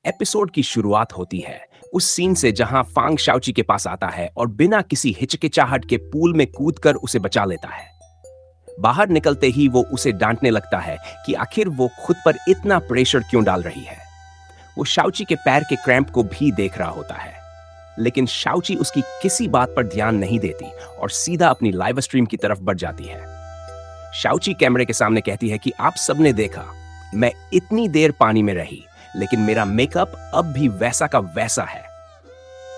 Episode की शुरुआत होती है उस सीन से जहां फांग शाओची के पास आता है और बिना किसी हिचकिचाहट के पूल में कूदकर उसे बचा लेता है। बाहर निकलते ही वो उसे डांटने लगता है कि आखिर वो खुद पर इतना प्रेशर क्यों डाल रही है। वो शाओची के पैर के क्रैम्प को भी देख रहा होता है, लेकिन शाओची उसकी किसी बात पर ध्यान नहीं देती और सीधा अपनी लाइव स्ट्रीम की तरफ बढ़ जाती है। शाओची कैमरे के सामने कहती है कि आप सबने देखा, मैं इतनी देर पानी में रही, लेकिन मेरा मेकअप अब भी वैसा का वैसा है।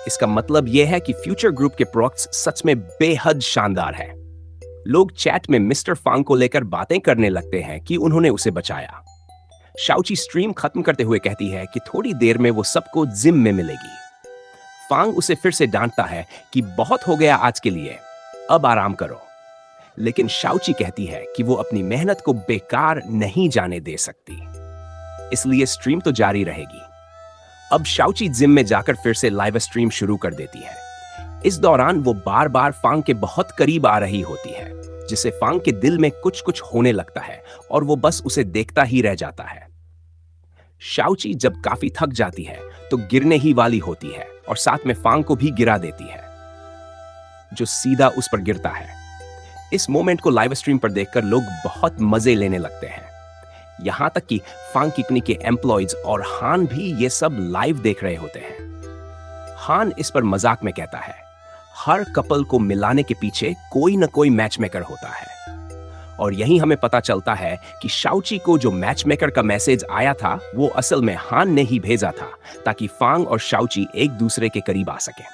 इसका मतलब यह है कि फ्यूचर ग्रुप के प्रोडक्ट्स सच में बेहद शानदार है। लोग चैट में मिस्टर फांग को लेकर बातें करने लगते हैं कि उन्होंने उसे बचाया। शाओची स्ट्रीम खत्म करते हुए कहती है कि थोड़ी देर में वो सबको जिम में मिलेगी। फांग उसे फिर से डांटता है कि बहुत हो गया आज के लिए, अब आराम करो। लेकिन शाओची कहती है कि वो अपनी मेहनत को बेकार नहीं जाने दे सकती, इसलिए स्ट्रीम तो जारी रहेगी। अब शाओची जिम में जाकर फिर से लाइव स्ट्रीम शुरू कर देती है। इस दौरान वो बार बार फांग के बहुत करीब आ रही होती है, जिससे फांग के दिल में कुछ कुछ होने लगता है और वो बस उसे देखता ही रह जाता है। शाओची जब काफी थक जाती है तो गिरने ही वाली होती है और साथ में फांग को भी गिरा देती है, जो सीधा उस पर गिरता है। इस मोमेंट को लाइव स्ट्रीम पर देखकर लोग बहुत मजे लेने लगते हैं। यहां तक कि फांग कंपनी के एम्प्लॉयज और हान भी ये सब लाइव देख रहे होते हैं। हान इस पर मजाक में कहता है, हर कपल को मिलाने के पीछे कोई न कोई मैच मेकर होता है। और यही हमें पता चलता है कि शाओची को जो मैच मेकर का मैसेज आया था वो असल में हान ने ही भेजा था, ताकि फांग और शाओची एक दूसरे के करीब आ सके।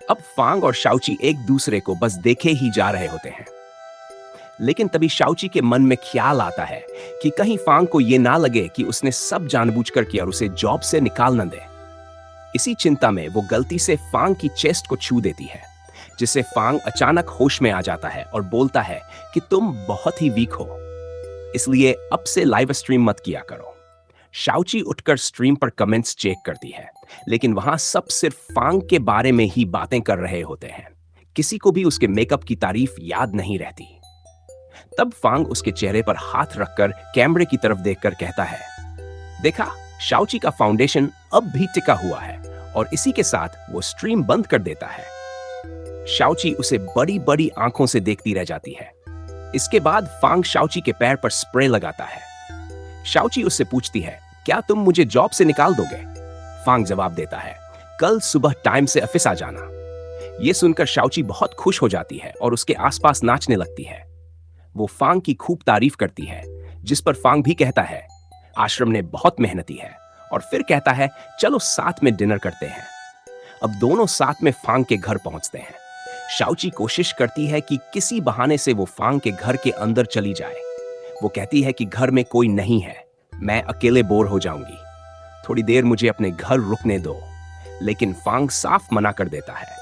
अब फांग और शाओची एक दूसरे को बस देखे ही जा रहे होते हैं, लेकिन तभी शाओची के मन में ख्याल आता है कि कहीं फांग को यह ना लगे कि उसने सब जानबूझकर किया और उसे जॉब से निकाल न दे। इसी चिंता में वो गलती से फांग की चेस्ट को छू देती है, जिससे फांग अचानक होश में आ जाता है और बोलता है कि तुम बहुत ही वीक हो, इसलिए अब से लाइव स्ट्रीम मत किया करो। शाओची उठकर स्ट्रीम पर कमेंट्स चेक करती है, लेकिन वहां सब सिर्फ फांग के बारे में ही बातें कर रहे होते हैं। किसी को भी उसके मेकअप की तारीफ याद नहीं रहती। तब फांग उसके चेहरे पर हाथ रखकर कैमरे की तरफ देखकर कहता है, देखा, शाओची का फाउंडेशन अब भी टिका हुआ है। और इसी के साथ वो स्ट्रीम बंद कर देता है। शाओची उसे बड़ी बड़ी आंखों से देखती रह जाती है। इसके बाद फांग शाओची के पैर पर स्प्रे लगाता है। शाओची उससे पूछती है, क्या तुम मुझे जॉब से निकाल दोगे? फांग जवाब देता है, कल सुबह टाइम से ऑफिस आ जाना। यह सुनकर शाओची बहुत खुश हो जाती है और उसके आसपास नाचने लगती है। वो फांग की खूब तारीफ करती है, जिस पर फांग भी कहता है, आश्रम ने बहुत मेहनती है, और फिर कहता है, चलो साथ में डिनर करते हैं। अब दोनों साथ में फांग के घर पहुंचते हैं। शाओची कोशिश करती है कि किसी बहाने से वो फांग के घर के अंदर चली जाए। वो कहती है कि घर में कोई नहीं है, मैं अकेले बोर हो जाऊंगी, थोड़ी देर मुझे अपने घर रुकने दो। लेकिन फांग साफ मना कर देता है।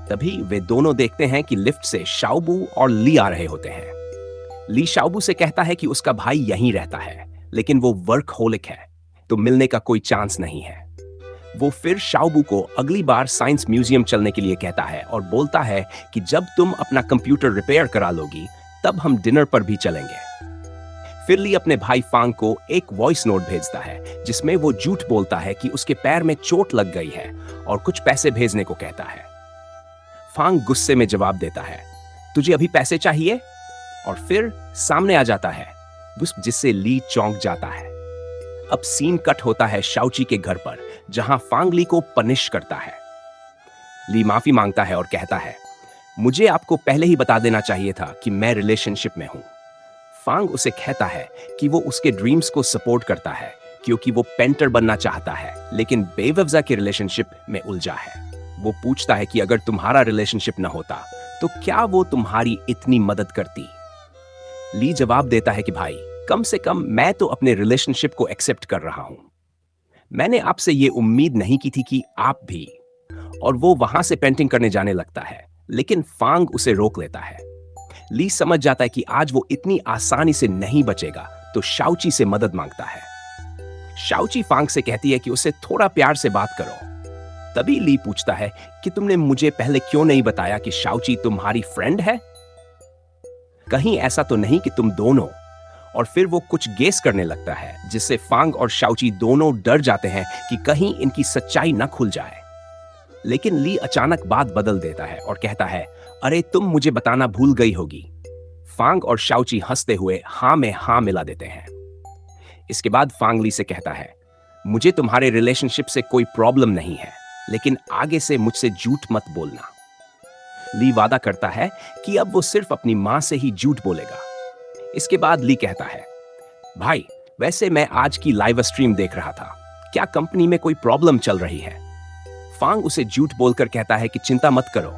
तभी वे दोनों देखते हैं कि लिफ्ट से शाओबू और ली आ रहे होते हैं। ली शाओबू से कहता है कि उसका भाई यहीं रहता है, लेकिन वो वर्कहोलिक है, तो मिलने का कोई चांस नहीं है। वो फिर शाओबू को अगली बार साइंस म्यूजियम चलने के लिए कहता है और बोलता है कि जब तुम अपना कंप्यूटर रिपेयर करा लोगी तब हम डिनर पर भी चलेंगे। फिर ली अपने भाई फांग को एक वॉइस नोट भेजता है, जिसमें वो झूठ बोलता है कि उसके पैर में चोट लग गई है और कुछ पैसे भेजने को कहता है। फांग गुस्से में जवाब देता है, तुझे अभी पैसे चाहिए? और फिर सामने आ जाता है, जिससे ली चौंक जाता है। अब सीन कट होता है शाओची के घर पर, जहां फांग ली को पनिश करता है। ली माफी मांगता है और कहता है, मुझे आपको पहले ही बता देना चाहिए था कि मैं रिलेशनशिप में हूं। फांग उसे कहता है कि वो उसके ड्रीम्स को सपोर्ट करता है, क्योंकि वो पेंटर बनना चाहता है, लेकिन बेवजह के रिलेशनशिप में उलझा है। वो पूछता है कि अगर तुम्हारा रिलेशनशिप न होता तो क्या वो तुम्हारी इतनी मदद करती? ली जवाब देता है कि भाई, कम से कम मैं तो अपने रिलेशनशिप को एक्सेप्ट कर रहा हूं। मैंने आपसे ये उम्मीद नहीं की थी कि आप भी। और वो वहां से पेंटिंग करने जाने लगता है, लेकिन फांग उसे रोक लेता है। ली समझ जाता है कि आज वो इतनी आसानी से नहीं बचेगा, तो शाओची से मदद मांगता है। शाओची फांग से कहती है कि उसे थोड़ा प्यार से बात करो। तभी ली पूछता है कि तुमने मुझे पहले क्यों नहीं बताया कि शाओची तुम्हारी फ्रेंड है? कहीं ऐसा तो नहीं कि तुम दोनों? और फिर वो कुछ गेस करने लगता है, जिससे फांग और शाओची दोनों डर जाते हैं कि कहीं इनकी सच्चाई न खुल जाए। लेकिन ली अचानक बात बदल देता है और कहता है, अरे तुम मुझे बताना भूल गई होगी। फांग और शाओची हंसते हुए हाँ में हाँ मिला देते हैं। इसके बाद फांग ली से कहता है, मुझे तुम्हारे रिलेशनशिप से कोई प्रॉब्लम नहीं है, लेकिन आगे से मुझसे झूठ मत बोलना। ली वादा करता है कि अब वो सिर्फ अपनी मां से ही झूठ बोलेगा। इसके बाद ली कहता है, भाई वैसे मैं आज की लाइव स्ट्रीम देख रहा था, क्या कंपनी में कोई प्रॉब्लम चल रही है? फांग उसे झूठ बोलकर कहता है कि चिंता मत करो,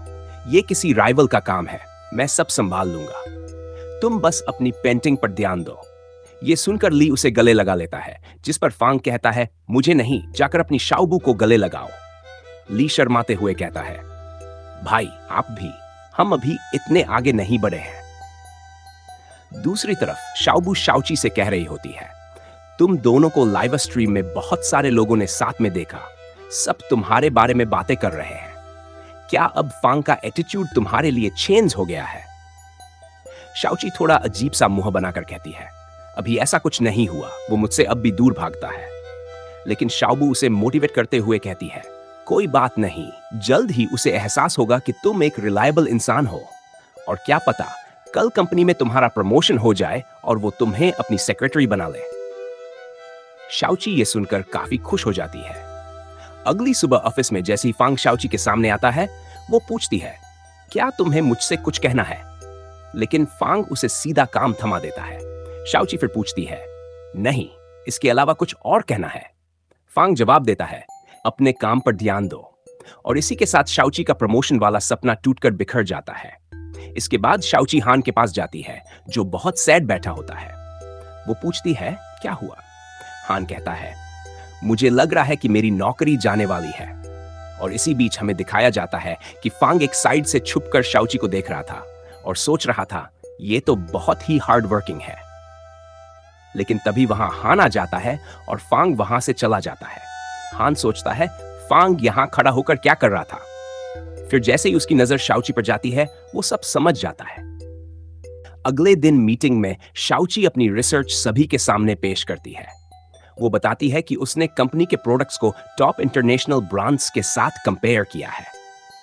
ये किसी राइवल का काम है, मैं सब संभाल लूंगा, तुम बस अपनी पेंटिंग पर ध्यान दो। ये सुनकर ली उसे गले लगा लेता है, जिस पर फांग कहता है, मुझे नहीं, जाकर अपनी शाओबू को गले लगाओ। ली शर्माते हुए कहता है, भाई आप भी, हम अभी इतने आगे नहीं बढ़े हैं। दूसरी तरफ शाओबू शाओची से कह रही होती है, तुम दोनों को लाइव स्ट्रीम में बहुत सारे लोगों ने साथ में देखा, सब तुम्हारे बारे में बातें कर रहे हैं, क्या अब फांग का एटीट्यूड तुम्हारे लिए चेंज हो गया है? शाओची थोड़ा अजीब सा मुंह बनाकर कहती है, अभी ऐसा कुछ नहीं हुआ, वो मुझसे अब भी दूर भागता है। लेकिन शाओबू उसे मोटिवेट करते हुए कहती है, कोई बात नहीं, जल्द ही उसे एहसास होगा कि तुम एक रिलायबल इंसान हो, और क्या पता कल कंपनी में तुम्हारा प्रमोशन हो जाए और वो तुम्हें अपनी सेक्रेटरी बना ले। शाओची ये सुनकर काफी खुश हो जाती है। अगली सुबह ऑफिस में जैसे ही फांग शाओची के सामने आता है, वो पूछती है, क्या तुम्हें मुझसे कुछ कहना है? लेकिन फांग उसे सीधा काम थमा देता है। शाओची फिर पूछती है, नहीं, इसके अलावा कुछ और कहना है? फांग जवाब देता है, अपने काम पर ध्यान दो। और इसी के साथ शाओची का प्रमोशन वाला सपना टूटकर बिखर जाता है। इसके बाद शाओची हान के पास जाती है, जो बहुत सैड बैठा होता है। वो पूछती है, क्या हुआ? हान कहता है, मुझे लग रहा है कि मेरी नौकरी जाने वाली है। और इसी बीच हमें दिखाया जाता है कि फांग एक साइड से छुपकर शाओची को देख रहा था और सोच रहा था, ये तो बहुत ही हार्ड वर्किंग है। लेकिन तभी वहां हान आ जाता है और फांग वहां से चला जाता है। हान सोचता है, फांग यहां खड़ा होकर क्या कर रहा था? फिर जैसे ही उसकी नजर शाओची पर जाती है, वो सब समझ जाता है। अगले दिन मीटिंग में शाओची अपनी रिसर्च सभी के सामने पेश करती है। वो बताती है कि उसने कंपनी के प्रोडक्ट्स को टॉप इंटरनेशनल ब्रांड्स के साथ कंपेयर किया है।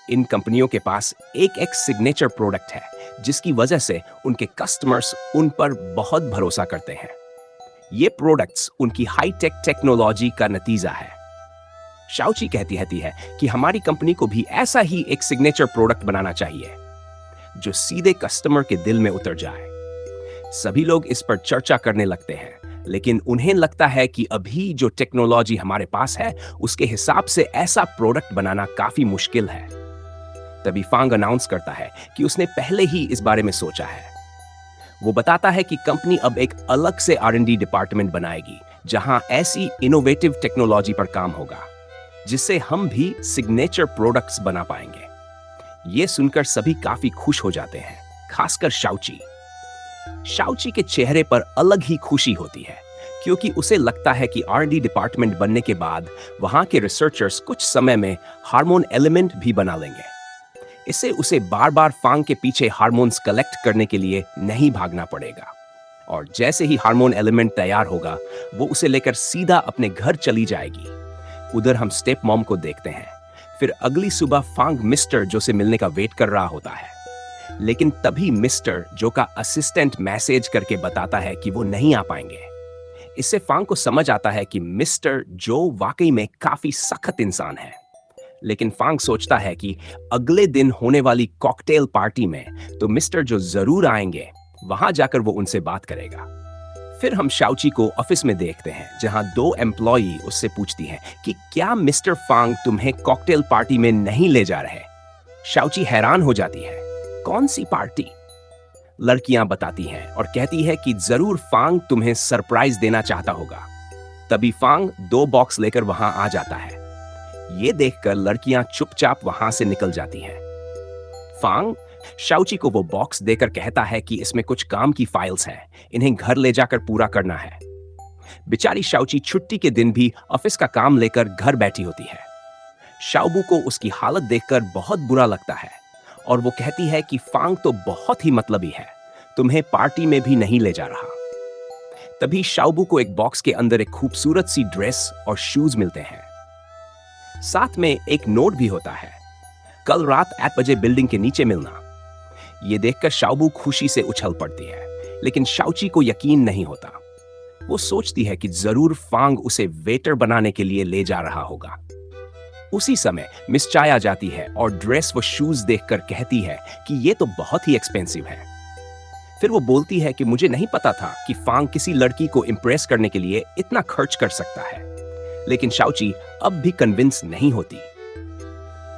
इन कंपनियों के पास एक सिग्नेचर प्रोडक्ट है, जिसकी वजह से उनके कस्टमर्स उन पर बहुत भरोसा करते हैं। ये प्रोडक्ट्स उनकी हाईटेक टेक्नोलॉजी का नतीजा है। शाओची कहती है कि हमारी कंपनी को भी ऐसा ही एक सिग्नेचर प्रोडक्ट बनाना चाहिए, जो सीधे कस्टमर के दिल में उतर जाए। सभी लोग इस पर चर्चा करने लगते हैं, लेकिन उन्हें लगता है कि अभी जो टेक्नोलॉजी हमारे पास है, उसके हिसाब से ऐसा प्रोडक्ट बनाना काफी मुश्किल है। तभी फांग अनाउंस करता है कि उसने पहले ही इस बारे में सोचा है। वो बताता है कि कंपनी अब एक अलग से R&D डिपार्टमेंट बनाएगी, जहां ऐसी इनोवेटिव टेक्नोलॉजी पर काम होगा, जिससे हम भी सिग्नेचर प्रोडक्ट्स बना पाएंगे। ये सुनकर सभी काफी खुश हो जाते हैं, खासकर शाओची। शाओची के चेहरे पर अलग ही खुशी होती है, क्योंकि उसे लगता है कि R&D डिपार्टमेंट बनने के बाद वहां के रिसर्चर्स कुछ समय में हार्मोन एलिमेंट भी बना लेंगे। इससे उसे बार बार फांग के पीछे हार्मोन्स कलेक्ट करने के लिए नहीं भागना पड़ेगा। और जैसे ही हार्मोन एलिमेंट तैयार होगा, वो उसे लेकर सीधा अपने घर चली जाएगी। उधर हम स्टेप मॉम को देखते हैं। फिर अगली सुबह फांग मिस्टर जो से मिलने का वेट कर रहा होता है, लेकिन तभी मिस्टर जो का असिस्टेंट मैसेज करके बताता है कि वो नहीं आ पाएंगे। इससे फांग को समझ आता है कि मिस्टर जो वाकई में काफी सख्त इंसान है। लेकिन फांग सोचता है कि अगले दिन होने वाली कॉकटेल पार्टी में तो मिस्टर जो जरूर आएंगे, वहां जाकर वो उनसे बात करेगा। फिर हम शाओची को ऑफिस में देखते हैं, जहां 2 एम्प्लॉई उससे पूछती हैं कि क्या मिस्टर फांग तुम्हें कॉकटेल पार्टी में नहीं ले जा रहे? शाओची हैरान हो जाती है, कौन सी पार्टी? लड़कियां बताती हैं और कहती है कि जरूर फांग तुम्हें सरप्राइज देना चाहता होगा। तभी फांग 2 बॉक्स लेकर वहां आ जाता है। ये देखकर लड़कियां चुपचाप वहां से निकल जाती हैं। फांग शाओची को वो बॉक्स देकर कहता है कि इसमें कुछ काम की फाइल्स हैं, इन्हें घर ले जाकर पूरा करना है। बेचारी शाओची छुट्टी के दिन भी ऑफिस का काम लेकर घर बैठी होती है। शाओबू को उसकी हालत देखकर बहुत बुरा लगता है और वो कहती है कि फांग तो बहुत ही मतलबी है, तुम्हें पार्टी में भी नहीं ले जा रहा। तभी शाओबू को एक बॉक्स के अंदर एक खूबसूरत सी ड्रेस और शूज मिलते हैं। साथ में एक नोट भी होता है, कल रात 8 बजे बिल्डिंग के नीचे मिलना। ये देखकर शाओबू खुशी से उछल पड़ती है, लेकिन शाओची को यकीन नहीं होता। वो सोचती है कि जरूर फांग उसे वेटर बनाने के लिए ले जा रहा होगा। उसी समय मिस चाय आ जाती है और ड्रेस व शूज देखकर कहती है कि ये तो बहुत ही एक्सपेंसिव है। फिर वो बोलती है कि मुझे नहीं पता था कि फांग किसी लड़की को इम्प्रेस करने के लिए इतना खर्च कर सकता है। लेकिन शाओची अब भी कन्विंस नहीं होती।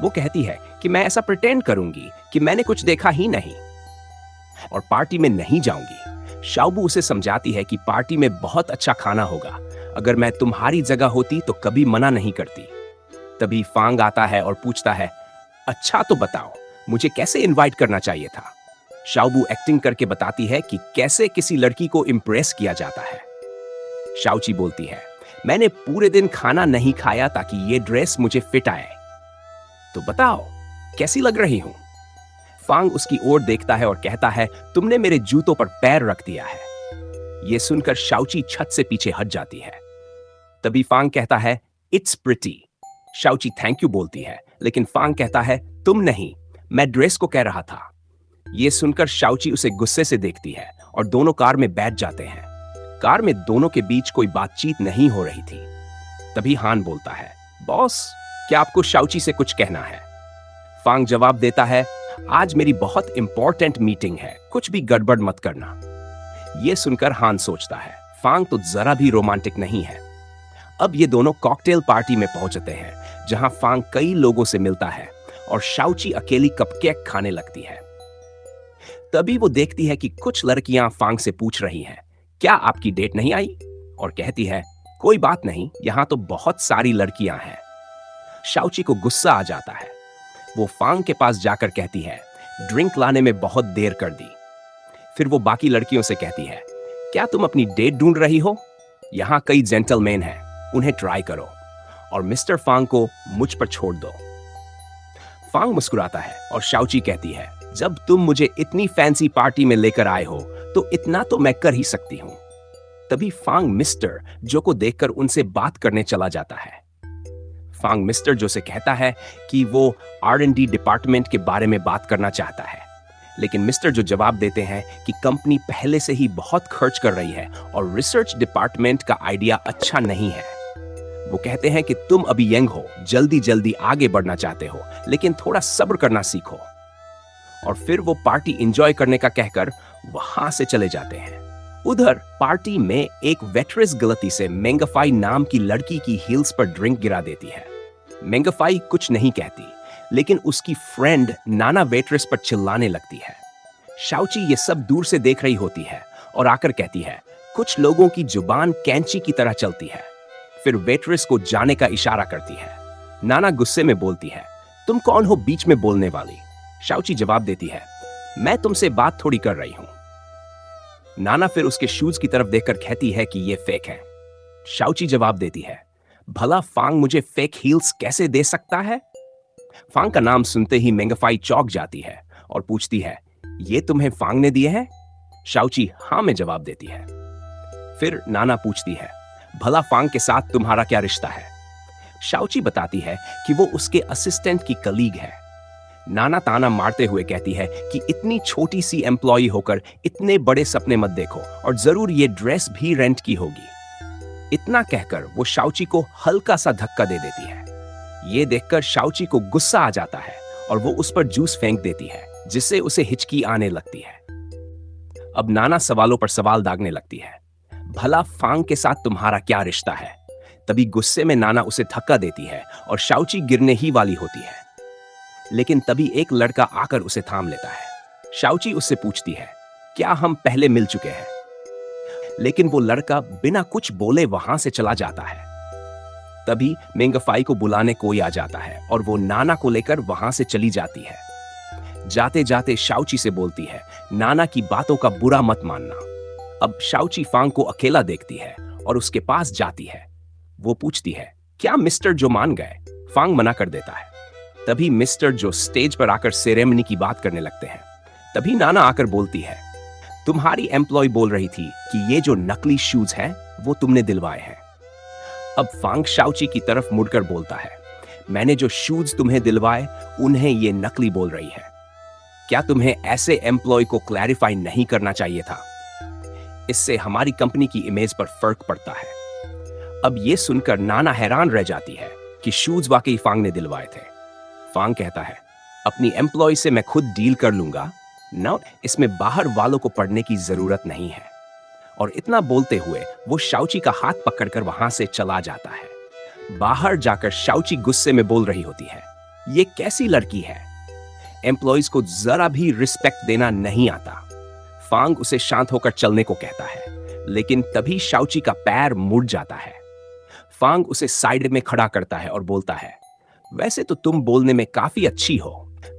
वो कहती है कि मैं ऐसा प्रिटेंड करूंगी कि मैंने कुछ देखा ही नहीं और पार्टी में नहीं जाऊंगी। शाओबू उसे समझाती है कि पार्टी में बहुत अच्छा खाना होगा, अगर मैं तुम्हारी जगह होती तो कभी मना नहीं करती। तभी फांग आता है और पूछता है, अच्छा तो बताओ मुझे कैसे इनवाइट करना चाहिए था। शाओबू एक्टिंग करके बताती है कि कैसे किसी लड़की को इम्प्रेस किया जाता है। शाओची बोलती है, मैंने पूरे दिन खाना नहीं खाया ताकि ये ड्रेस मुझे फिट आए, तो बताओ कैसी लग रही हूं। फांग उसकी ओर देखता है और कहता है, तुमने मेरे जूतों पर पैर रख दिया है। यह सुनकर शाओची छत से पीछे हट जाती है। तभी फांग कहता है, इट्स प्रिटी। शाओची थैंक यू बोलती है, लेकिन फांग कहता है, तुम नहीं, मैं ड्रेस को कह रहा था। यह सुनकर शाओची उसे गुस्से से देखती है और दोनों कार में बैठ जाते हैं। कार में दोनों के बीच कोई बातचीत नहीं हो रही थी। तभी हान बोलता है, बॉस क्या आपको शाओची से कुछ कहना है? फांग जवाब देता है, आज मेरी बहुत इंपॉर्टेंट मीटिंग है, कुछ भी गड़बड़ मत करना। यह सुनकर हान सोचता है, फांग तो जरा भी रोमांटिक नहीं है। अब ये दोनों कॉकटेल पार्टी में पहुंचते हैं, जहां फांग कई लोगों से मिलता है और शाओची अकेली कपकेक खाने लगती है। तभी वो देखती है कि कुछ लड़कियां फांग से पूछ रही हैं, क्या आपकी डेट नहीं आई? और कहती है, कोई बात नहीं, यहां तो बहुत सारी लड़कियां हैं। शाओची को गुस्सा आ जाता है। वो फांग के पास जाकर कहती है, ड्रिंक लाने में बहुत देर कर दी। फिर वो बाकी लड़कियों से कहती है, क्या तुम अपनी डेट ढूंढ रही हो? यहां कई जेंटलमैन हैं, उन्हें ट्राई करो और मिस्टर फांग को मुझ पर छोड़ दो। फांग मुस्कुराता है और शाओची कहती है, जब तुम मुझे इतनी फैंसी पार्टी में लेकर आए हो तो इतना तो मैं कर ही सकती हूं। तभी फांग मिस्टर जो को देखकर उनसे बात करने चला जाता है। फांग मिस्टर जो से कहता है कि वो R&D डिपार्टमेंट के बारे में बात करना चाहता है, लेकिन मिस्टर जो जवाब देते हैं कि कंपनी पहले से ही बहुत खर्च कर रही है और रिसर्च डिपार्टमेंट का आइडिया अच्छा नहीं है। वो कहते हैं कि तुम अभी यंग हो, जल्दी जल्दी आगे बढ़ना चाहते हो, लेकिन थोड़ा सब्र करना सीखो। और फिर वो पार्टी एंजॉय करने का कहकर वहां से चले जाते हैं। उधर पार्टी में एक वेट्रेस गलती से मेंगफाई नाम की लड़की की हील्स पर ड्रिंक गिरा देती है। मेंगफाई कुछ नहीं कहती, लेकिन उसकी फ्रेंड नाना वेट्रेस पर चिल्लाने लगती है। शाओची ये सब दूर से देख रही होती है और आकर कहती है, कुछ लोगों की जुबान कैंची की तरह चलती है। फिर वेट्रेस को जाने का इशारा करती है। नाना गुस्से में बोलती है, तुम कौन हो बीच में बोलने वाली? शाओची जवाब देती है, मैं तुमसे बात थोड़ी कर रही हूं। नाना फिर उसके शूज की तरफ देखकर कहती है कि ये फेक है। शाओची जवाब देती है, भला फांग मुझे फेक हील्स कैसे दे सकता है? फांग का नाम सुनते ही मेंगफाई चौंक जाती है और पूछती है, ये तुम्हें फांग ने दिए हैं? शाओची हाँ में जवाब देती है। फिर नाना पूछती है, भला फांग के साथ तुम्हारा क्या रिश्ता है? शाओची बताती है कि वो उसके असिस्टेंट की कलीग है। नाना ताना मारते हुए कहती है कि इतनी छोटी सी एम्प्लॉई होकर इतने बड़े सपने मत देखो और जरूर ये ड्रेस भी रेंट की होगी। इतना कहकर वो शाओची को हल्का सा धक्का दे देती है। ये देखकर शाओची को गुस्सा आ जाता है और वो उस पर जूस फेंक देती है, जिससे उसे हिचकी आने लगती है। अब नाना सवालों पर सवाल दागने लगती है, भला फांग के साथ तुम्हारा क्या रिश्ता है? तभी गुस्से में नाना उसे धक्का देती है और शाओची गिरने ही वाली होती है, लेकिन तभी एक लड़का आकर उसे थाम लेता है। शाओची उससे पूछती है, क्या हम पहले मिल चुके हैं? लेकिन वो लड़का बिना कुछ बोले वहां से चला जाता है। तभी मेंगफाई को बुलाने कोई आ जाता है और वो नाना को लेकर वहां से चली जाती है। जाते जाते शाओची से बोलती है, नाना की बातों का बुरा मत मानना। अब शाओची फांग को अकेला देखती है और उसके पास जाती है। वो पूछती है, क्या मिस्टर जो मान गए? फांग मना कर देता है। तभी मिस्टर जो स्टेज पर आकर सेरेमनी की बात करने लगते हैं। तभी नाना आकर बोलती है, तुम्हारी एम्प्लॉय बोल रही थी कि ये जो नकली शूज हैं वो तुमने दिलवाए हैं। अब फांग शाओची की तरफ मुड़कर बोलता है, मैंने जो शूज तुम्हें दिलवाए उन्हें ये नकली बोल रही है। क्या तुम्हें ऐसे एम्प्लॉय को क्लैरिफाई नहीं करना चाहिए था? इससे हमारी कंपनी की इमेज पर फर्क पड़ता है। अब ये सुनकर नाना हैरान रह जाती है कि शूज वाकई फांग ने दिलवाए थे। फांग कहता है, अपनी एम्प्लॉय से मैं खुद डील कर लूंगा ना, इसमें बाहर वालों को पढ़ने की जरूरत नहीं है। और इतना बोलते हुए वो शाओची का हाथ पकड़कर वहां से चला जाता है। बाहर जाकर शाओची गुस्से में बोल रही होती है, ये कैसी लड़की है, एम्प्लॉयज को जरा भी रिस्पेक्ट देना नहीं आता। फांग उसे शांत होकर चलने को कहता है, लेकिन तभी शाओची का पैर मुड़ जाता है। फांग उसे साइड में खड़ा करता है और बोलता है, वैसे तो तुम बोलने में काफी अच्छी हो,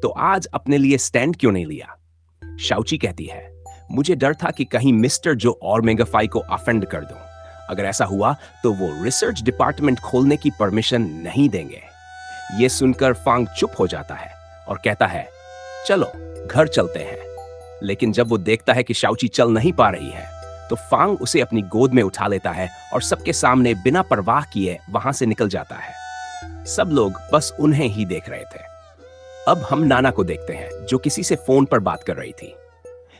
तो आज अपने लिए स्टैंड क्यों नहीं लिया? शाओची कहती है, मुझे डर था कि कहीं मिस्टर जो और मेगाफाई को ऑफेंड कर दूं। अगर ऐसा हुआ तो वो रिसर्च डिपार्टमेंट खोलने की परमिशन नहीं देंगे। ये सुनकर फांग चुप हो जाता है और कहता है, चलो घर चलते हैं। लेकिन जब वो देखता है कि शाओची चल नहीं पा रही है, तो फांग उसे अपनी गोद में उठा लेता है और सबके सामने बिना परवाह किए वहां से निकल जाता है। सब लोग बस उन्हें ही देख रहे थे। अब हम नाना को देखते हैं, जो किसी से फोन पर बात कर रही थी,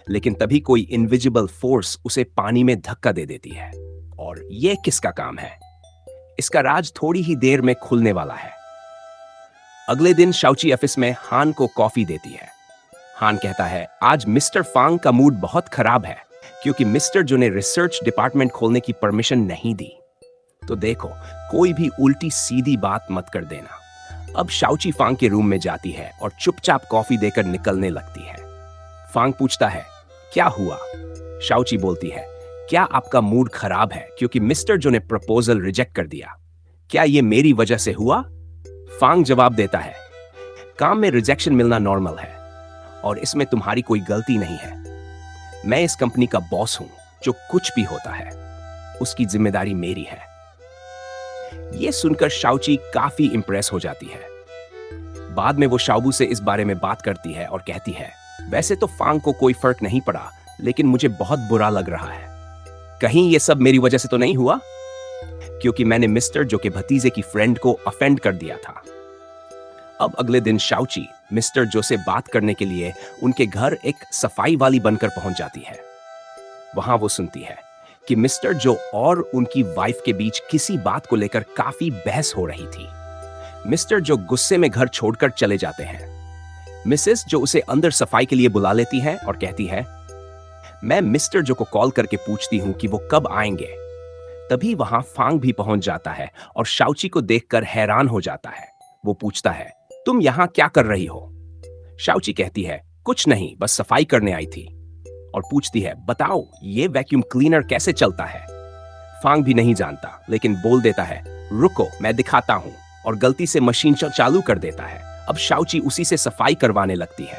लेकिन तभी कोई इनविजिबल फोर्स उसे पानी में धक्का दे देती है। और यह किसका काम है? इसका राज थोड़ी ही देर में खुलने वाला है। अगले दिन शाओची ऑफिस में हान को कॉफी देती है। हान कहता है, आज मिस्टर फांग का मूड बहुत खराब है क्योंकि मिस्टर जो ने रिसर्च डिपार्टमेंट खोलने की परमिशन नहीं दी। तो देखो, कोई भी उल्टी सीधी बात मत कर देना। अब शाओची फांग के रूम में जाती है और चुपचाप कॉफी देकर निकलने लगती है। फांग पूछता है, क्या हुआ? शाओची बोलती है, क्या आपका मूड खराब है क्योंकि मिस्टर जो ने प्रपोजल रिजेक्ट कर दिया? क्या यह मेरी वजह से हुआ? फांग जवाब देता है, काम में रिजेक्शन मिलना नॉर्मल है और इसमें तुम्हारी कोई गलती नहीं है। मैं इस कंपनी का बॉस हूं, जो कुछ भी होता है उसकी जिम्मेदारी मेरी है। यह सुनकर शाओची काफी इंप्रेस हो जाती है। बाद में वो शाओबू से इस बारे में बात करती है और कहती है, वैसे तो फांग को कोई फर्क नहीं पड़ा, लेकिन मुझे बहुत बुरा लग रहा है। कहीं यह सब मेरी वजह से तो नहीं हुआ? क्योंकि मैंने मिस्टर जो के भतीजे की फ्रेंड को ऑफेंड कर दिया था। अब अगले दिन शाओची मिस्टर जो से बात करने के लिए उनके घर एक सफाई वाली बनकर पहुंच जाती है। वहां वो सुनती है कि मिस्टर जो और उनकी वाइफ के बीच किसी बात को लेकर काफी बहस हो रही थी। मिस्टर जो गुस्से में घर छोड़कर चले जाते हैं। मिसेस जो उसे अंदर सफाई के लिए बुला लेती है और कहती है, मैं मिस्टर जो को कॉल करके पूछती हूं कि वो कब आएंगे। तभी वहां फांग भी पहुंच जाता है और शाओची को देखकर हैरान हो जाता है। वो पूछता है, तुम यहां क्या कर रही हो? शाओची कहती है, कुछ नहीं, बस सफाई करने आई थी। और पूछती है, बताओ ये वैक्यूम क्लीनर कैसे चलता है? फांग भी नहीं जानता, लेकिन बोल देता है, रुको मैं दिखाता हूं, और गलती से मशीन चालू कर देता है। अब शाओची उसी से सफाई करवाने लगती है।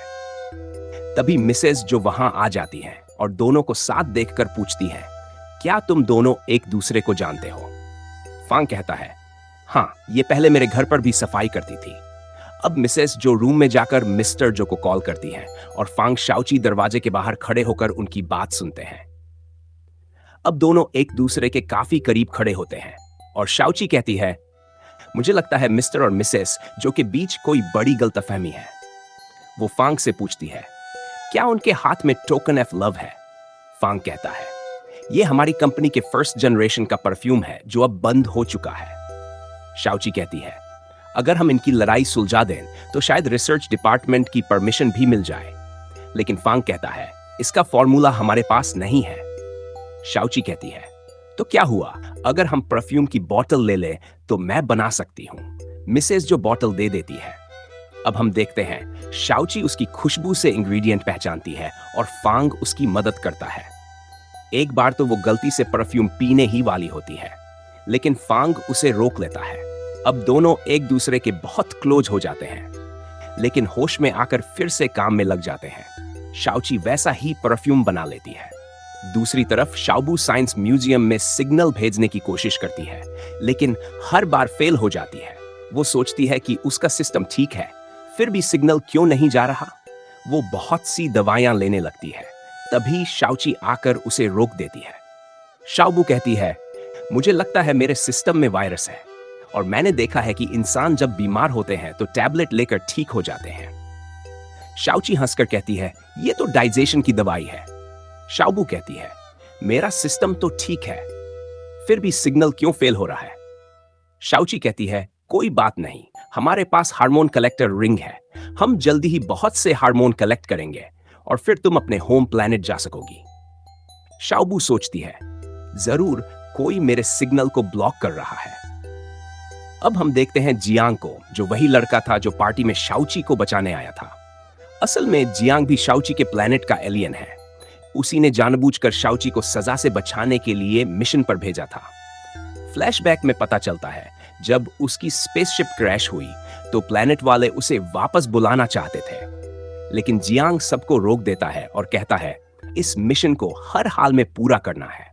तभी मिसेस जो वहां आ जाती हैं और दोनों को साथ देखकर पूछती है, क्या तुम दोनों एक दूसरे को जानते हो? फांग कहता है, हाँ, ये पहले मेरे घर पर भी सफाई करती थी। अब मिसेस जो रूम में जाकर मिस्टर जो को कॉल करती है और फांग शाओची दरवाजे के बाहर खड़े होकर उनकी बात सुनते हैं। अब दोनों एक दूसरे के काफी करीब खड़े होते हैं और शाओची कहती है, मुझे लगता है मिस्टर और मिसेस जो के बीच कोई बड़ी गलतफहमी है। वो फांग से पूछती है, क्या उनके हाथ में टोकन ऑफ लव है? फांग कहता है, ये हमारी कंपनी के फर्स्ट जनरेशन का परफ्यूम है जो अब बंद हो चुका है। शाओची कहती है, अगर हम इनकी लड़ाई सुलझा दें तो शायद रिसर्च डिपार्टमेंट की परमिशन भी मिल जाए। लेकिन फांग कहता है, इसका फॉर्मूला हमारे पास नहीं है। शाओची कहती है, तो क्या हुआ अगर हम परफ्यूम की बोतल ले लें तो मैं बना सकती हूं। मिसेस जो बोतल दे देती है। अब हम देखते हैं शाओची उसकी खुशबू से इंग्रेडिएंट पहचानती है और फांग उसकी मदद करता है। एक बार तो वो गलती से परफ्यूम पीने ही वाली होती है, लेकिन फांग उसे रोक लेता है। अब दोनों एक दूसरे के बहुत क्लोज हो जाते हैं, लेकिन होश में आकर फिर से काम में लग जाते हैं। शाओची वैसा ही परफ्यूम बना लेती है। दूसरी तरफ शाओबू साइंस म्यूजियम में सिग्नल भेजने की कोशिश करती है, लेकिन हर बार फेल हो जाती है। वो सोचती है कि उसका सिस्टम ठीक है, फिर भी सिग्नल क्यों नहीं जा रहा। वो बहुत सी दवाइयां लेने लगती है। तभी शाओची आकर उसे रोक देती है। शाओबू कहती है, मुझे लगता है मेरे सिस्टम में वायरस है और मैंने देखा है कि इंसान जब बीमार होते हैं तो टैबलेट लेकर ठीक हो जाते हैं। शाओची हंसकर कहती है, ये तो डाइजेशन की दवाई है। शाओबू कहती है, मेरा सिस्टम तो ठीक है, फिर भी सिग्नल क्यों फेल हो रहा है? शाओची कहती है, कोई बात नहीं, हमारे पास हार्मोन कलेक्टर रिंग है, हम जल्दी ही बहुत से हार्मोन कलेक्ट करेंगे और फिर तुम अपने होम प्लैनेट जा सकोगी। शाओबू सोचती है, जरूर कोई मेरे सिग्नल को ब्लॉक कर रहा है। अब हम देखते हैं जियांग को, जो वही लड़का था जो पार्टी में शाओची को बचाने आया था। असल में जियांग भी शाओची के प्लैनेट का एलियन है। उसी ने जानबूझकर शाओची को सजा से बचाने के लिए मिशन पर भेजा था। फ्लैशबैक में पता चलता है, जब उसकी स्पेसशिप क्रैश हुई तो प्लैनेट वाले उसे वापस बुलाना चाहते थे, लेकिन जियांग सबको रोक देता है और कहता है, इस मिशन को हर हाल में पूरा करना है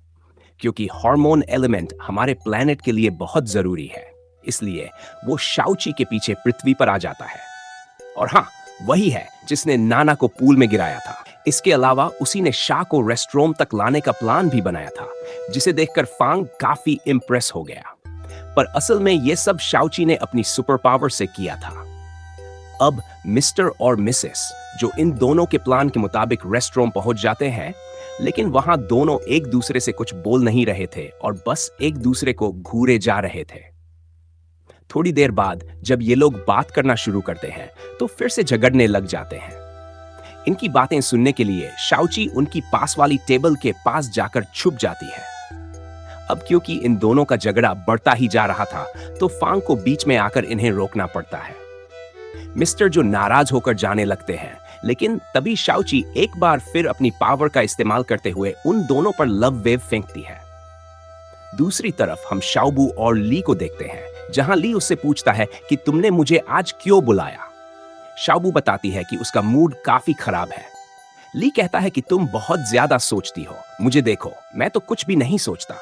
क्योंकि हार्मोन एलिमेंट हमारे प्लैनेट के लिए बहुत जरूरी है। इसलिए वो शाओची के पीछे पृथ्वी पर आ जाता है। और हाँ, वही है जिसने नाना को पूल में गिराया था। इसके अलावा उसी ने शा को रेस्टरूम तक लाने का प्लान भी बनाया था, जिसे देखकर फांग काफी इंप्रेस हो गया। पर असल में यह सब शाओची ने अपनी सुपर पावर से किया था। अब मिस्टर और मिसेस जो इन दोनों के प्लान के मुताबिक रेस्टरूम पहुंच जाते हैं, लेकिन वहां दोनों एक दूसरे से कुछ बोल नहीं रहे थे और बस एक दूसरे को घूरे जा रहे थे। थोड़ी देर बाद जब ये लोग बात करना शुरू करते हैं तो फिर से झगड़ने लग जाते हैं। इनकी बातें सुनने के लिए शाओची उनकी पास वाली टेबल के पास जाकर छुप जाती है। अब क्योंकि इन दोनों का झगड़ा बढ़ता ही जा रहा था तो फांग को बीच में आकर इन्हें रोकना पड़ता है। मिस्टर जो नाराज होकर जाने लगते हैं, लेकिन तभी शाओची एक बार फिर अपनी पावर का इस्तेमाल करते हुए उन दोनों पर लव वेव फेंकती है। दूसरी तरफ हम शाओबू और ली को देखते हैं, जहां ली उससे पूछता है कि तुमने मुझे आज क्यों बुलाया। शाओबू बताती है कि उसका मूड काफी खराब है। ली कहता है कि तुम बहुत ज्यादा सोचती हो, मुझे देखो, मैं तो कुछ भी नहीं सोचता।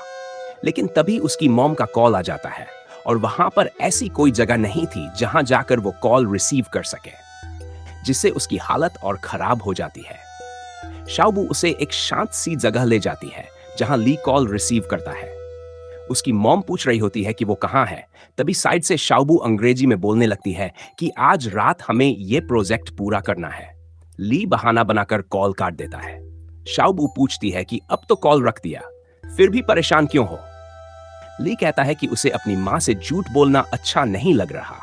लेकिन तभी उसकी मॉम का कॉल आ जाता है और वहां पर ऐसी कोई जगह नहीं थी जहां जाकर वो कॉल रिसीव कर सके, जिससे उसकी हालत और खराब हो जाती है। शाओबू उसे एक शांत सी जगह ले जाती है जहां ली कॉल रिसीव करता है। उसकी मॉम पूछ रही होती है कि वो कहाँ है। तभी साइड से शाओबू अंग्रेजी में बोलने लगती है कि आज रात हमें ये प्रोजेक्ट पूरा करना है। ली बहाना बनाकर कॉल काट देता है। शाओबू पूछती है कि अब तो कॉल रख दिया, फिर भी परेशान क्यों हो? ली कहता है कि उसे अपनी मां से झूठ बोलना अच्छा नहीं लग रहा।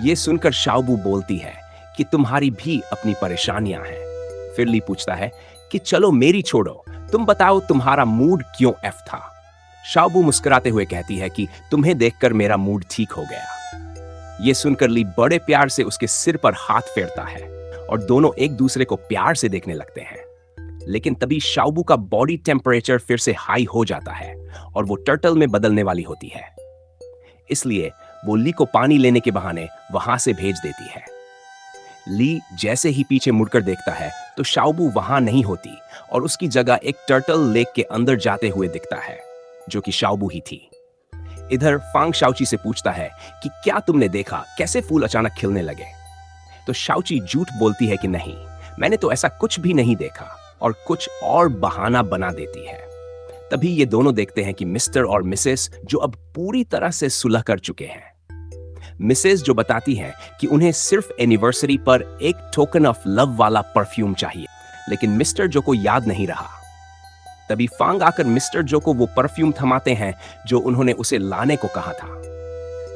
ये सुनकर शाओबू बोलती है कि तुम्हारी भी अपनी परेशानियां हैं। फिर ली पूछता है कि चलो मेरी छोड़ो, तुम बताओ तुम्हारा मूड क्यों एफ था? शाओबू मुस्कुराते हुए कहती है कि तुम्हें देखकर मेरा मूड ठीक हो गया। ये सुनकर ली बड़े प्यार से उसके सिर पर हाथ फेरता है और दोनों एक दूसरे को प्यार से देखने लगते हैं। लेकिन तभी शाओबू का बॉडी टेम्परेचर फिर से हाई हो जाता है और वो टर्टल में बदलने वाली होती है। इसलिए वो ली को पानी लेने के बहाने वहां से भेज देती है। ली जैसे ही पीछे मुड़कर देखता है तो शाओबू वहां नहीं होती और उसकी जगह एक टर्टल लेक के अंदर जाते हुए दिखता है, जो कि शाओबू ही थी। इधर फांग शाओची से पूछता है कि क्या तुमने देखा कैसे फूल अचानक खिलने लगे? तो शाओची झूठ बोलती है कि नहीं, मैंने तो ऐसा कुछ भी नहीं देखा, और कुछ और बहाना बना देती है। तभी ये दोनों देखते हैं कि मिस्टर और मिसेस जो अब पूरी तरह से सुलह कर चुके हैं। मिसेस जो बताती हैं कि उन्हें सिर्फ एनिवर्सरी पर एक टोकन ऑफ लव वाला परफ्यूम चाहिए, लेकिन मिस्टर जो को याद नहीं रहा। तभी फांग आकर मिस्टर जो को वो परफ्यूम थमाते हैं जो उन्होंने उसे लाने को कहा था।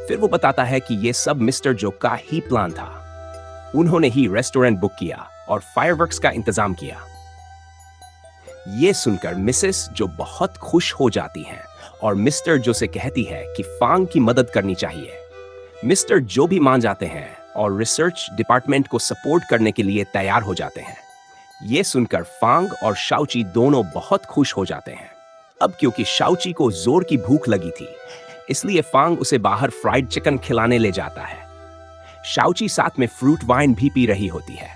फिर वो बताता है कि ये सब मिस्टर जो का ही प्लान था। उन्होंने ही रेस्टोरेंट बुक किया और फायरवर्क्स का इंतजाम किया। ये सुनकर मिसेस जो बहुत खुश हो जाती हैं और मिस्टर जो से कहती है कि फांग की मदद करनी चाहिए। मिस्टर जो भी मान जाते हैं और रिसर्च डिपार्टमेंट को सपोर्ट करने के लिए तैयार हो जाते हैं। ये सुनकर फांग और शाओची दोनों बहुत खुश हो जाते हैं। अब क्योंकि शाओची को जोर की भूख लगी थी, इसलिए फांग उसे बाहर फ्राइड चिकन खिलाने ले जाता है। शाओची साथ में फ्रूट वाइन भी पी रही होती है।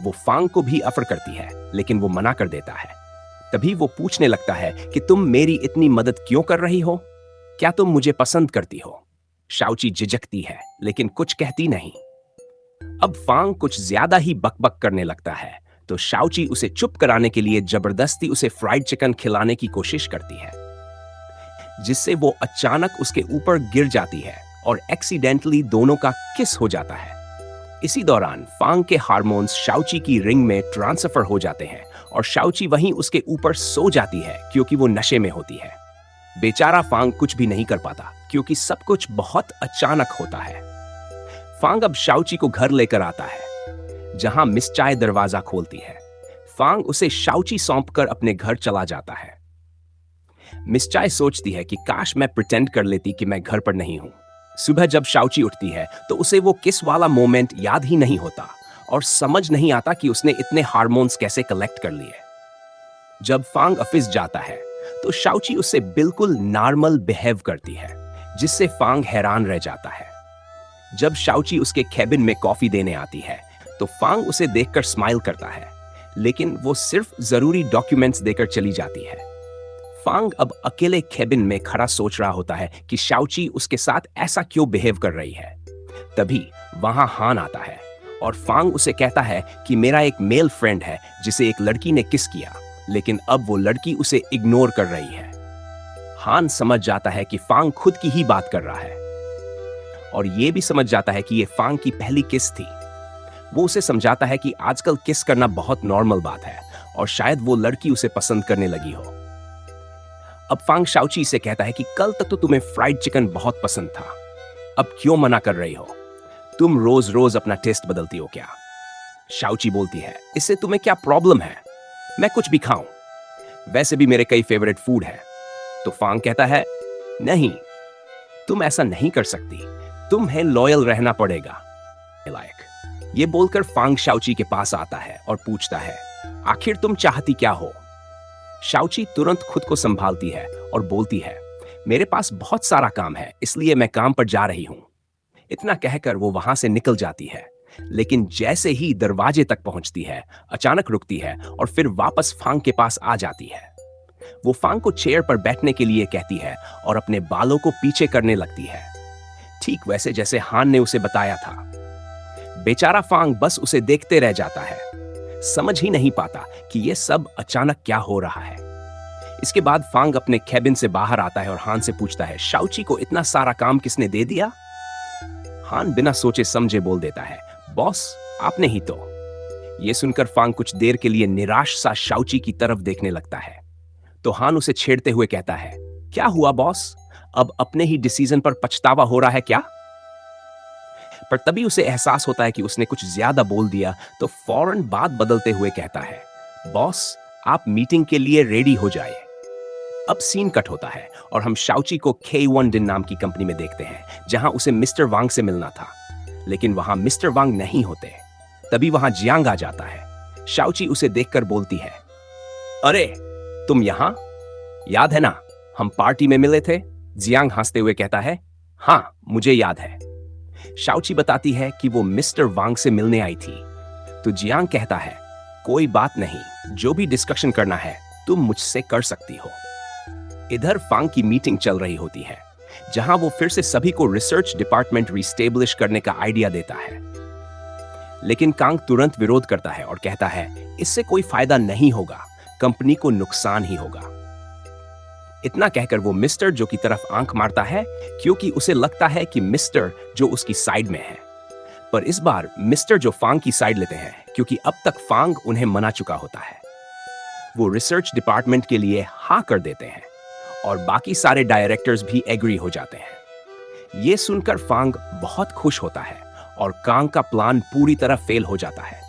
वो फांग को भी ऑफर करती है, लेकिन वो मना कर देता है। तभी वो पूछने लगता है कि तुम मेरी इतनी मदद क्यों कर रही हो? क्या तुम मुझे पसंद करती हो? शाओची झिझकती है, लेकिन कुछ कहती नहीं। अब फांग कुछ ज्यादा ही बकबक करने लगता है, तो शाओची उसे चुप कराने के लिए जबरदस्ती उसे फ्राइड चिकन खिलाने की कोशिश करती है, जिससे वो अचानक उसके ऊपर गिर जाती है और एक्सीडेंटली दोनों का किस हो जाता है। इसी दौरान फांग के हार्मोन्स शाओची की रिंग में ट्रांसफर हो जाते हैं और शाओची वहीं उसके ऊपर सो जाती है क्योंकि वो नशे में होती है। बेचारा फांग कुछ भी नहीं कर पाता क्योंकि सब कुछ बहुत अचानक होता है। फांग अब शाओची को घर लेकर आता है, जहां मिस चाय दरवाजा खोलती है। फांग उसे शाओची सौंपकर अपने घर चला जाता है। मिस चाय सोचती है कि काश मैं प्रिटेंड कर लेती कि मैं घर पर नहीं हूं। सुबह जब शाओची उठती है तो उसे वो किस वाला मोमेंट याद ही नहीं होता और समझ नहीं आता कि उसने इतने हार्मोन्स कैसे कलेक्ट कर लिए। जब फांग ऑफिस जाता है तो शाओची उससे बिल्कुल नॉर्मल बिहेव करती है, जिससे फांग हैरान रह जाता है। जब शाओची उसके कैबिन में कॉफी देने आती है तो फांग उसे देखकर स्माइल करता है, लेकिन वो सिर्फ जरूरी डॉक्यूमेंट्स देकर चली जाती है। फांग अब अकेले कैबिन में खड़ा सोच रहा होता है कि शाओची उसके साथ ऐसा क्यों बिहेव कर रही है। तभी वहां हान आता है और फांग उसे कहता है कि मेरा एक मेल फ्रेंड है जिसे एक लड़की ने किस किया, लेकिन अब वो लड़की उसे इग्नोर कर रही है। हान समझ जाता है कि फांग खुद की ही बात कर रहा है और ये भी समझ जाता है कि ये फांग की पहली किस थी। वो उसे समझाता है कि आजकल किस करना बहुत नॉर्मल बात है और शायद वो लड़की उसे पसंद करने लगी हो। अब फांग शाओची से कहता है कि कल तक तो तुम्हें फ्राइड चिकन बहुत पसंद था, अब क्यों मना कर रही हो? तुम रोज रोज अपना टेस्ट बदलती हो क्या? शाओची बोलती है, इससे तुम्हें क्या प्रॉब्लम है? मैं कुछ भी खाऊं, वैसे भी मेरे कई फेवरेट फूड है। तो फांग कहता है, नहीं, तुम ऐसा नहीं कर सकती, तुम्हें लॉयल रहना पड़ेगा। लायक ये बोलकर फांग शाओची के पास आता है और पूछता है, आखिर तुम चाहती क्या हो? शाओची तुरंत खुद को संभालती है और बोलती है, मेरे पास बहुत सारा काम है, इसलिए मैं काम पर जा रही हूं। इतना कहकर वो वहां से निकल जाती है, लेकिन जैसे ही दरवाजे तक पहुंचती है अचानक रुकती है और फिर वापस फांग के पास आ जाती है। वो फांग को चेयर पर बैठने के लिए कहती है और अपने बालों को पीछे करने लगती है, ठीक वैसे जैसे हान ने उसे बताया था। बेचारा फांग बस उसे देखते रह जाता है, समझ ही नहीं पाता कि यह सब अचानक क्या हो रहा है। इसके बाद फांग अपने कैबिन से बाहर आता है और हान से पूछता है, शाओची को इतना सारा काम किसने दे दिया? हान बिना सोचे समझे बोल देता है, बॉस आपने ही तो। यह सुनकर फांग कुछ देर के लिए निराश सा शाओची की तरफ देखने लगता है। तो हान उसे छेड़ते हुए कहता है, क्या हुआ बॉस, अब अपने ही डिसीजन पर पछतावा हो रहा है क्या? पर तभी उसे एहसास होता है कि उसने कुछ ज्यादा बोल दिया, तो फौरन बात बदलते हुए कहता है, बॉस आप मीटिंग के लिए रेडी हो जाइए। अब सीन कट होता है और हम शाओची को K1 दिन नाम की कंपनी में देखते हैं, जहां उसे मिस्टर वांग से मिलना था, लेकिन वहां मिस्टर वांग नहीं होते। तभी वहां जियांग आ जाता है। शाओची उसे देखकर बोलती है, अरे तुम यहां, याद है ना हम पार्टी में मिले थे? जियांग हंसते हुए कहता है, हाँ मुझे याद है। शाओची बताती है कि वो मिस्टर वांग से मिलने आई थी। तो जियांग कहता है, कोई बात नहीं, जो भी डिस्कशन करना है तुम मुझसे कर सकती हो। इधर फांग की मीटिंग चल रही होती है, जहां वो फिर से सभी को रिसर्च डिपार्टमेंट रिस्टेब्लिश करने का आइडिया देता है, लेकिन कांग तुरंत विरोध करता है और कहता है, इससे कोई फायदा नहीं होगा, कंपनी को नुकसान ही होगा। इतना कहकर वो मिस्टर जो की तरफ आंख मारता है, क्योंकि उसे लगता है कि मिस्टर जो उसकी साइड में है। पर इस बार मिस्टर जो फांग की साइड लेते हैं, क्योंकि अब तक फांग उन्हें मना चुका होता है। वो रिसर्च डिपार्टमेंट के लिए हाँ कर देते हैं और बाकी सारे डायरेक्टर्स भी एग्री हो जाते हैं। ये सुनकर फांग बहुत खुश होता है और कांग का प्लान पूरी तरह फेल हो जाता है।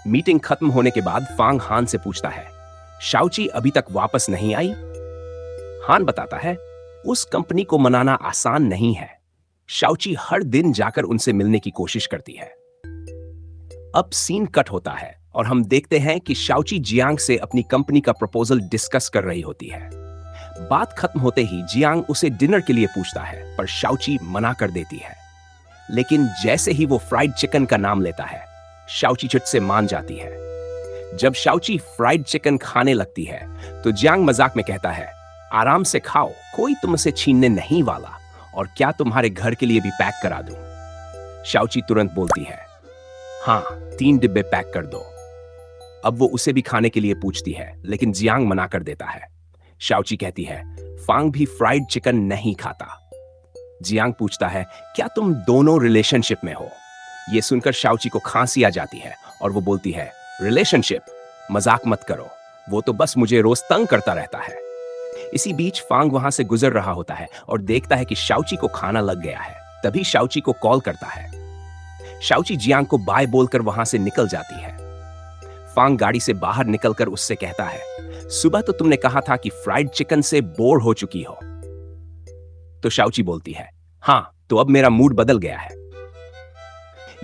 मीटिंग खत्म होने के बाद फांग हान से पूछता है, शाओची अभी तक वापस नहीं आई? हान बताता है, उस कंपनी को मनाना आसान नहीं है। शाओची हर दिन जाकर उनसे मिलने की कोशिश करती है। अब सीन कट होता है और हम देखते हैं कि शाओची जियांग से अपनी कंपनी का प्रपोजल डिस्कस कर रही होती है। बात खत्म होते ही जियांग उसे डिनर के लिए पूछता है, पर शाओची मना कर देती है। लेकिन जैसे ही वो फ्राइड चिकन का नाम लेता है, शाओची झट से मान जाती है। जब शाओची फ्राइड चिकन खाने लगती है तो जियांग मजाक में कहता है, आराम से खाओ, कोई तुमसे छीनने नहीं वाला, और क्या तुम्हारे घर के लिए भी पैक करा दूं? शाओची तुरंत बोलती है, हाँ 3 डिब्बे पैक कर दो। अब वो उसे भी खाने के लिए पूछती है, लेकिन जियांग मना कर देता है। शाओची कहती है, फांग भी फ्राइड चिकन नहीं खाता। जियांग पूछता है, क्या तुम दोनों रिलेशनशिप में हो? ये सुनकर शाओची को खांसी आ जाती है और वो बोलती है, रिलेशनशिप? मजाक मत करो, वो तो बस मुझे रोज तंग करता रहता है। इसी बीच फांग वहां से गुजर रहा होता है और देखता है कि शाओची को खाना लग गया है। तभी शाओची को कॉल करता है। शाओची जियांग को बाय बोलकर वहां से निकल जाती है। फांग गाड़ी से बाहर निकलकर उससे कहता है, सुबह तो तुमने कहा था कि फ्राइड चिकन से बोर हो चुकी हो। तो शाओची बोलती है, हाँ, तो अब मेरा मूड बदल गया है।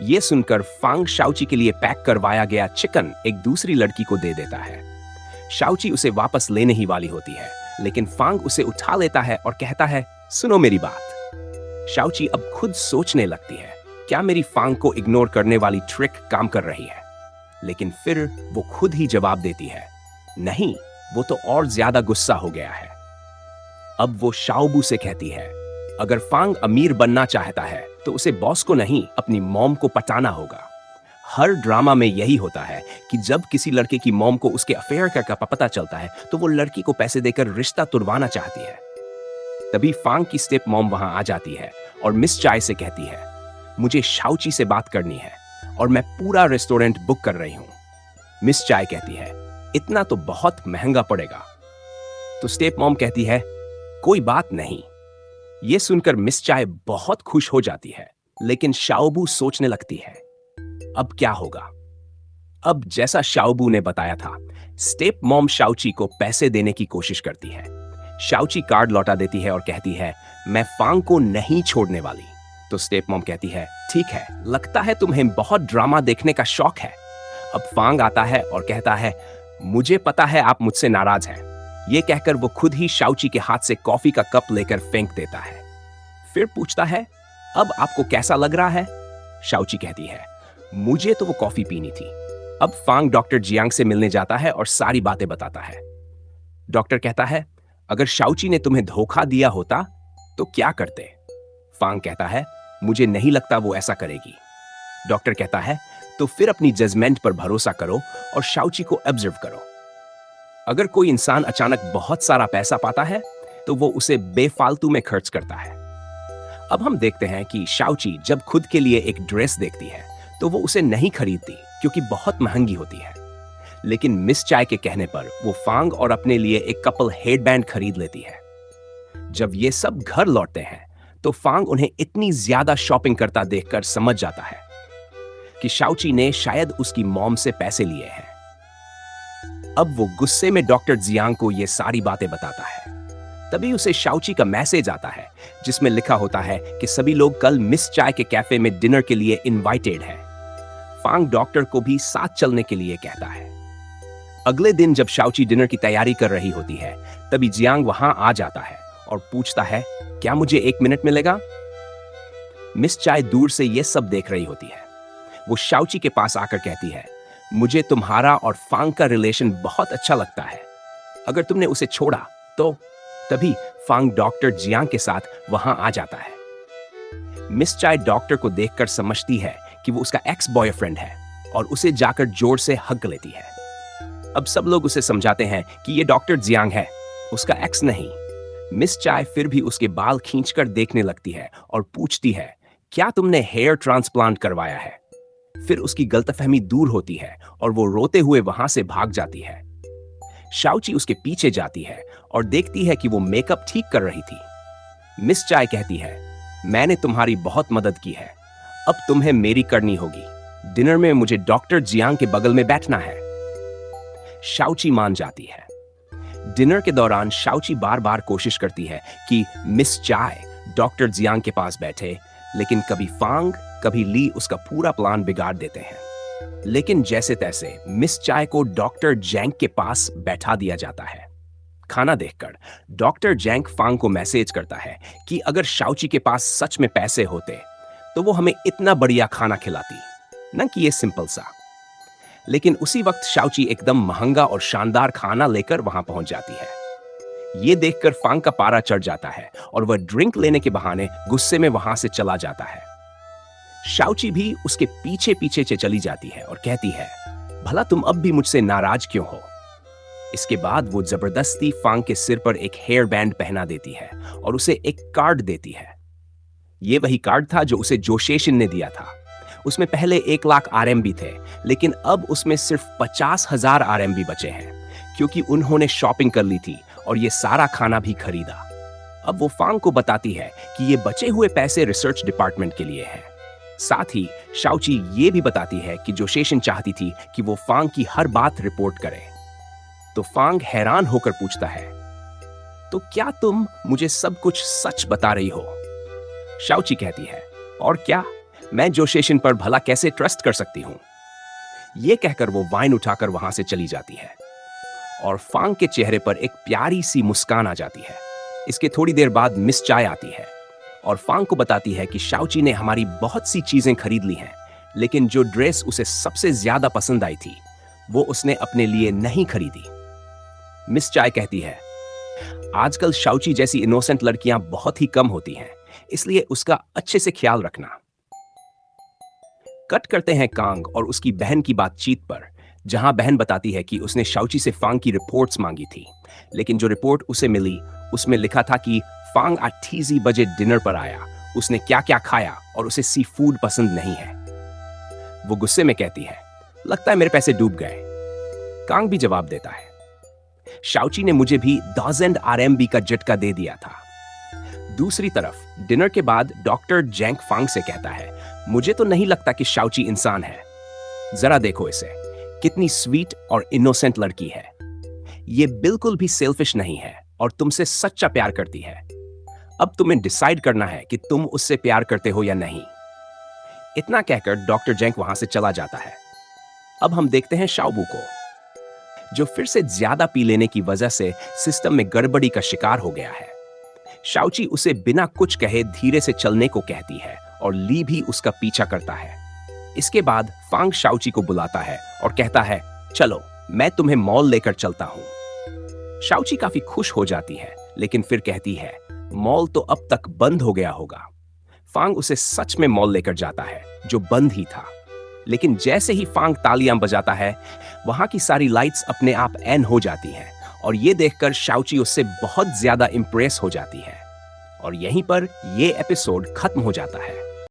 यह सुनकर फांग शाओची के लिए पैक करवाया गया चिकन एक दूसरी लड़की को दे देता है। शाओची उसे वापस लेने ही वाली होती है, लेकिन फांग उसे उठा लेता है और कहता है, सुनो मेरी बात। शाओची अब खुद सोचने लगती है, क्या मेरी फांग को इग्नोर करने वाली ट्रिक काम कर रही है? लेकिन फिर वो खुद ही जवाब देती है, नहीं, वो तो और ज्यादा गुस्सा हो गया है। अब वो शाओबू से कहती है, अगर फांग अमीर बनना चाहता है तो उसे बॉस को नहीं, अपनी मॉम को पटाना होगा। हर ड्रामा में यही होता है कि जब किसी लड़के की मॉम को उसके अफेयर का पता चलता है तो वो लड़की को पैसे देकर रिश्ता तुड़वाना चाहती है। तभी फांग की स्टेप मॉम वहां आ जाती है और मिस चाय से कहती है, मुझे शाओची से बात करनी है और मैं पूरा रेस्टोरेंट बुक कर रही हूं। मिस चाय कहती है, इतना तो बहुत महंगा पड़ेगा। तो स्टेप मॉम कहती है, कोई बात नहीं। यह सुनकर मिस चाय बहुत खुश हो जाती है, लेकिन शाओबू सोचने लगती है, अब क्या होगा? अब जैसा शाओबू ने बताया था, स्टेप मॉम शाओची को पैसे देने की कोशिश करती है। शाओची कार्ड लौटा देती है और कहती है, मैं फांग को नहीं छोड़ने वाली। तो स्टेप मॉम कहती है, ठीक है, लगता है तुम्हें बहुत ड्रामा देखने का शौक है। अब फांग आता है और कहता है, मुझे पता है आप मुझसे नाराज हैं। ये कहकर वो खुद ही शाओची के हाथ से कॉफी का कप लेकर फेंक देता है। फिर पूछता है, अब आपको कैसा लग रहा है? शाओची कहती है, मुझे तो वो कॉफी पीनी थी। अब फांग डॉक्टर जियांग से मिलने जाता है और सारी बातें बताता है। डॉक्टर कहता है, अगर शाओची ने तुम्हें धोखा दिया होता तो क्या करते? फांग कहता है, मुझे नहीं लगता वो ऐसा करेगी। डॉक्टर कहता है, तो फिर अपनी जजमेंट पर भरोसा करो और शाओची को ऑब्जर्व करो। अगर कोई इंसान अचानक बहुत सारा पैसा पाता है तो वो उसे बेफालतू में खर्च करता है। अब हम देखते हैं कि शाओची जब खुद के लिए एक ड्रेस देखती है तो वो उसे नहीं खरीदती क्योंकि बहुत महंगी होती है। लेकिन मिस चाय के कहने पर वो फांग और अपने लिए एक कपल हेडबैंड खरीद लेती है। जब ये सब घर लौटते हैं तो फांग उन्हें इतनी ज्यादा शॉपिंग करता देखकर समझ जाता है कि शाओची ने शायद उसकी मॉम से पैसे लिए हैं। अब वो गुस्से में डॉक्टर जियांग को ये सारी बातें बताता है। तभी उसे शाओची का मैसेज आता है जिसमें लिखा होता है कि सभी लोग कल मिस चाय के कैफे में डिनर के लिए इनवाइटेड हैं। फांग डॉक्टर को भी साथ चलने के लिए कहता है। अगले दिन जब शाओची डिनर की तैयारी कर रही होती है तभी जियांग वहां आ जाता है और पूछता है, क्या मुझे 1 मिनट मिलेगा? मिस चाय दूर से ये सब देख रही होती है। वो शाओची के पास आकर कहती है, मुझे तुम्हारा और फांग का रिलेशन बहुत अच्छा लगता है। अगर तुमने उसे छोड़ा तो। तभी फांग डॉक्टर जियांग के साथ वहां आ जाता है। मिस चाय डॉक्टर को देखकर समझती है कि वो उसका एक्स बॉयफ्रेंड है और उसे जाकर जोर से हग लेती है। अब सब लोग उसे समझाते हैं कि ये डॉक्टर जियांग है, उसका एक्स नहीं। मिस चाय फिर भी उसके बाल खींचकर देखने लगती है और पूछती है, क्या तुमने हेयर ट्रांसप्लांट करवाया है? फिर उसकी गलतफहमी दूर होती है और वो रोते हुए वहां से भाग जाती है। शाओची उसके पीछे जाती है और देखती है कि वो मेकअप ठीक कर रही थी। मिस चाय कहती है, मैंने तुम्हारी बहुत मदद की है, अब तुम्हें मेरी करनी होगी। डिनर में मुझे डॉक्टर जियांग के बगल में बैठना है। शाओची मान जाती है। डिनर के दौरान शाओची बार बार कोशिश करती है कि मिस चाय डॉक्टर जियांग के पास बैठे, लेकिन कभी फांग कभी ली उसका पूरा प्लान बिगाड़ देते हैं। लेकिन जैसे तैसे मिस चाय को डॉक्टर जैंग के पास बैठा दिया जाता है। खाना देखकर डॉक्टर जैंग फांग को मैसेज करता है कि अगर शाओची के पास सच में पैसे होते तो वो हमें इतना बढ़िया खाना खिलाती, न कि ये सिंपल सा। लेकिन उसी वक्त शाओची एकदम महंगा और शानदार खाना लेकर वहां पहुंच जाती है। ये देखकर फांग का पारा चढ़ जाता है और वह ड्रिंक लेने के बहाने गुस्से में वहां से चला जाता है। शाओची भी उसके पीछे पीछे से चली जाती है और कहती है, भला तुम अब भी मुझसे नाराज क्यों हो? इसके बाद वो जबरदस्ती फांग के सिर पर एक हेयर बैंड पहना देती है और उसे एक कार्ड देती है। ये वही कार्ड था जो उसे जोशेशिन ने दिया था। उसमें पहले 1 लाख RMB थे, लेकिन अब उसमें सिर्फ 50,000 RMB बचे हैं, क्योंकि उन्होंने शॉपिंग कर ली थी और ये सारा खाना भी खरीदा। अब वो फांग को बताती है कि ये बचे हुए पैसे रिसर्च डिपार्टमेंट के लिए हैं। साथ ही शाओची ये भी बताती है कि जोशेशिन चाहती थी कि वो फांग की हर बात रिपोर्ट करे। तो फांग हैरान होकर पूछता है, तो क्या तुम मुझे सब कुछ सच बता रही हो? शाओची कहती है, और क्या, मैं जोशेशिन पर भला कैसे ट्रस्ट कर सकती हूं? यह कहकर वो वाइन उठाकर वहां से चली जाती है और फांग के चेहरे पर एक प्यारी सी मुस्कान आ जाती है। इसके थोड़ी देर बाद मिस चाय आती है और फांग को बताती है कि शाओची ने हमारी बहुत सी चीजें खरीद ली हैं, लेकिन जो ड्रेस उसे सबसे ज्यादा पसंद आई थी वो उसने अपने लिए नहीं खरीदी। मिस चाय कहती है, आजकल शाओची जैसी इनोसेंट लड़कियां बहुत ही कम होती हैं, इसलिए उसका अच्छे से ख्याल रखना। कट करते हैं कांग और उसकी बहन की बातचीत पर, जहां बहन बताती है कि उसने शाओची से फांग की रिपोर्ट्स मांगी थी, लेकिन जो रिपोर्ट उसे मिली उसमें लिखा था कि फांग 8 बजे डिनर पर आया, उसने क्या क्या खाया और उसे सी फूड पसंद नहीं है। वो गुस्से में कहती है, लगता है मेरे पैसे डूब गए। कांग भी जवाब देता है, शाओची ने मुझे भी 1000 RMB का झटका दे दिया था। दूसरी तरफ डिनर के बाद डॉक्टर जैंग फांग से कहता है, मुझे तो नहीं लगता कि शाओची इंसान है। जरा देखो इसे, कितनी स्वीट और इनोसेंट लड़की है। ये बिल्कुल भी सेल्फिश नहीं है और तुमसे सच्चा प्यार करती है। अब तुम्हें डिसाइड करना है कि तुम उससे प्यार करते हो या नहीं। इतना कहकर डॉक्टर जैंग वहां से चला जाता है। अब हम देखते हैं शाओबू को, जो फिर से ज्यादा पी लेने की वजह से सिस्टम में गड़बड़ी का शिकार हो गया है। शाओची उसे बिना कुछ कहे धीरे से चलने को कहती है और ली भी उसका पीछा करता है। इसके बाद फांग शाओची को बुलाता है और कहता है, चलो मैं तुम्हें मॉल लेकर चलता हूं। शाओची काफी खुश हो जाती है, लेकिन फिर कहती है, मॉल तो अब तक बंद हो गया होगा। फांग उसे सच में मॉल लेकर जाता है, जो बंद ही था। लेकिन जैसे ही फांग तालियां बजाता है, वहां की सारी लाइट्स अपने आप ऑन हो जाती हैं और ये देखकर शाओची उससे बहुत ज्यादा इंप्रेस हो जाती है। और यहीं पर यह एपिसोड खत्म हो जाता है।